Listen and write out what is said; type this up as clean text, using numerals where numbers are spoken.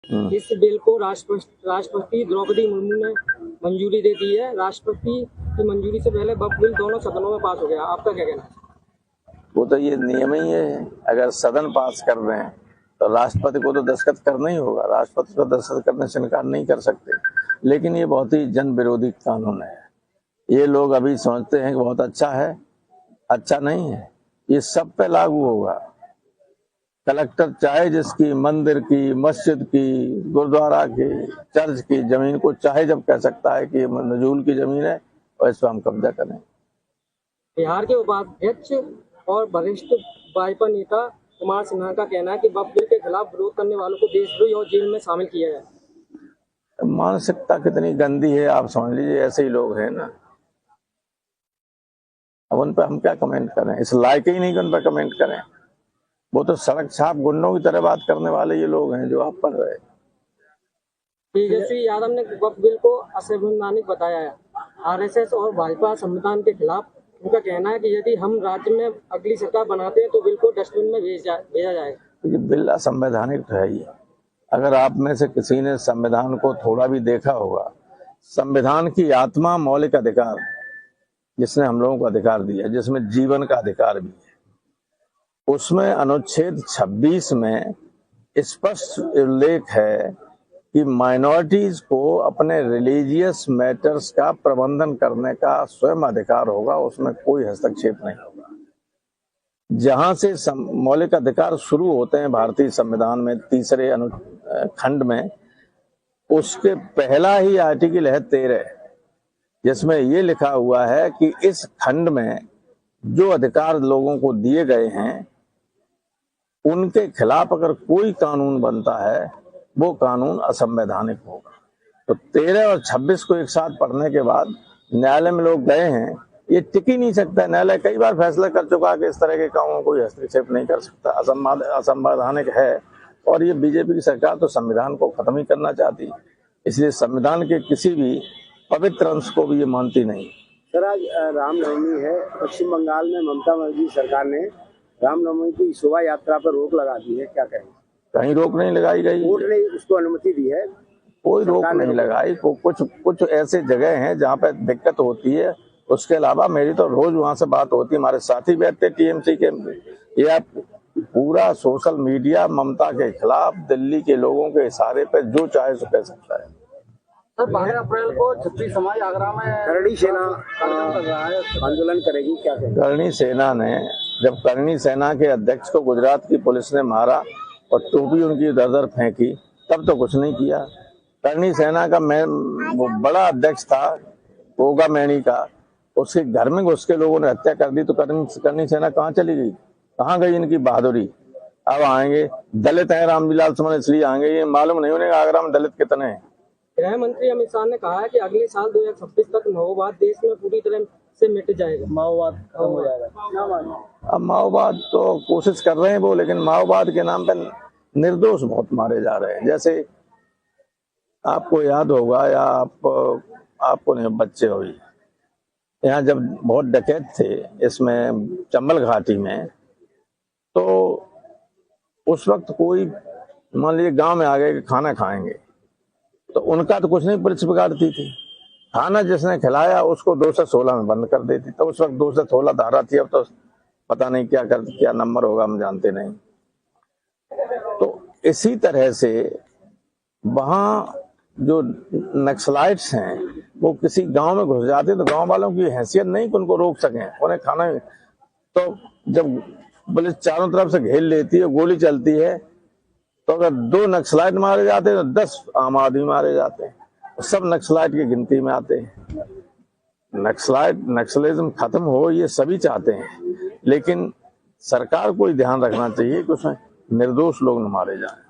इस बिल को राष्ट्रपति द्रौपदी मुर्मू ने मंजूरी दे दी है। राष्ट्रपति की मंजूरी से पहले वक्फ बिल दोनों सदनों में पास हो गया। आपका क्या कहना है? वो तो ये नियम ही है, अगर सदन पास कर रहे हैं तो राष्ट्रपति को तो दस्तखत करना ही होगा। राष्ट्रपति को दस्तखत करने से इनकार नहीं कर सकते। लेकिन ये बहुत ही जन विरोधी कानून है। ये लोग अभी समझते हैं कि बहुत अच्छा है, अच्छा नहीं है। ये सब पे लागू होगा। कलेक्टर चाहे जिसकी मंदिर की, मस्जिद की, गुरुद्वारा की, चर्च की जमीन को चाहे जब कह सकता है कि ये नजूल की जमीन है और इस पर हम कब्जा करें। बिहार के उपाध्यक्ष और वरिष्ठ भाजपा नेता कुमार सिन्हा का कहना है कि वक्फ बिल के खिलाफ विरोध करने वालों को देशद्रोही और जेल में शामिल किया जाए। मानसिकता कितनी गंदी है आप समझ लीजिए। ऐसे ही लोग हैं ना, अब उन पर हम क्या कमेंट करें? इस लायक ही नहीं कि उन पर कमेंट करें। वो तो सड़क छाप गुंडों की तरह बात करने वाले ये लोग हैं जो आप पढ़ रहे हैं। तेजस्वी यादव ने वक्फ बिल को असंवैधानिक बताया है। आरएसएस और भाजपा संविधान के खिलाफ। उनका कहना है कि यदि हम राज्य में अगली सरकार बनाते हैं तो बिल को डस्टबिन में भेजा जाएगा। ये बिल असंवैधानिक तो है ही। अगर आप में से किसी ने संविधान को थोड़ा भी देखा होगा, संविधान की आत्मा मौलिक अधिकार, जिसने हम लोगों को अधिकार दिया, जिसमें जीवन का अधिकार भी है, उसमें अनुच्छेद 26 में स्पष्ट उल्लेख है कि माइनॉरिटीज को अपने रिलीजियस मैटर्स का प्रबंधन करने का स्वयं अधिकार होगा। उसमें कोई हस्तक्षेप नहीं होगा। जहां से मौलिक अधिकार शुरू होते हैं भारतीय संविधान में 3रे खंड में, उसके पहला ही आर्टिकल है 13, जिसमें ये लिखा हुआ है कि इस खंड में जो अधिकार लोगों को दिए गए हैं उनके खिलाफ अगर कोई कानून बनता है वो कानून असंवैधानिक होगा। तो 13 और 26 को एक साथ पढ़ने के बाद न्यायालय में लोग गए हैं, ये टिक ही नहीं सकता। न्यायालय कई बार फैसला कर चुका है कि इस तरह के कामों को कोई हस्तक्षेप नहीं कर सकता, असंवैधानिक है। और ये बीजेपी की सरकार तो संविधान को खत्म ही करना चाहती है, इसलिए संविधान के किसी भी पवित्र अंश को भी ये मानती नहीं। सर, आज रामनवमी है। पश्चिम बंगाल में ममता बनर्जी सरकार ने रामनवमी की शोभा यात्रा पर रोक लगा दी है, क्या कहेंगे? कहीं रोक नहीं लगाई गई, कोर्ट ने उसको अनुमति दी है, कोई रोक नहीं लगाई। कुछ ऐसे जगह हैं जहाँ पे दिक्कत होती है, उसके अलावा मेरी तो रोज वहां से बात होती है। हमारे साथी बैठते टीएमसी के। ये पूरा सोशल मीडिया ममता के खिलाफ दिल्ली के लोगों के इशारे पे जो चाहे सो कह सकता है। सर, 12 अप्रैल को छत्री समाज आगरा में करणी सेना आंदोलन करेगी, क्या कहेंगे? करणी सेना ने, जब करणी सेना के अध्यक्ष को गुजरात की पुलिस ने मारा और टोपी उनकी दर फेंकी, तब तो कुछ नहीं किया। करणी सेना का वो बड़ा अध्यक्ष था गोगा मैनी का, उसके घर में घुस के लोगों ने हत्या कर दी। तो करणी सेना कहाँ चली गई? कहाँ गई इनकी बहादुरी? अब आएंगे दलित हैं रामविलास समन, इसलिए आएंगे। ये मालूम नहीं उन्हें आगरा में दलित कितने हैं। गृह मंत्री अमित शाह ने कहा है कि अगले साल 2026 तक माओवाद देश में पूरी तरह से मिट जाएगा, माओवाद खत्म हो जाएगा। अब माओवाद तो कोशिश कर रहे हैं वो, लेकिन माओवाद के नाम पर निर्दोष बहुत मारे जा रहे हैं। जैसे आपको याद होगा या आपको नहीं, बच्चे हो, यहाँ जब बहुत डकैत थे इसमें चंबल घाटी में, तो उस वक्त कोई मान लीजिए गांव में आ गए कि खाना खाएंगे, तो उनका तो कुछ नहीं, पुलिस बिगाड़ती थी। खाना जिसने खिलाया उसको 216 में बंद कर देती। तो उस वक्त 216 धारा थी, अब तो पता नहीं क्या नंबर होगा, हम जानते नहीं। तो इसी तरह से वहां जो नक्सलाइट्स हैं वो किसी गांव में घुस जाते, तो गांव वालों की हैसियत नहीं कि उनको रोक सकें, उन्हें खाना। तो जब पुलिस चारों तरफ से घेर लेती है, गोली चलती है, तो अगर 2 नक्सलाइट मारे जाते हैं तो 10 आम आदमी मारे जाते हैं। सब नक्सलाइट की गिनती में आते हैं। नक्सलिज्म खत्म हो ये सभी चाहते हैं, लेकिन सरकार को ध्यान रखना चाहिए कि उसमें निर्दोष लोग न मारे जाएं।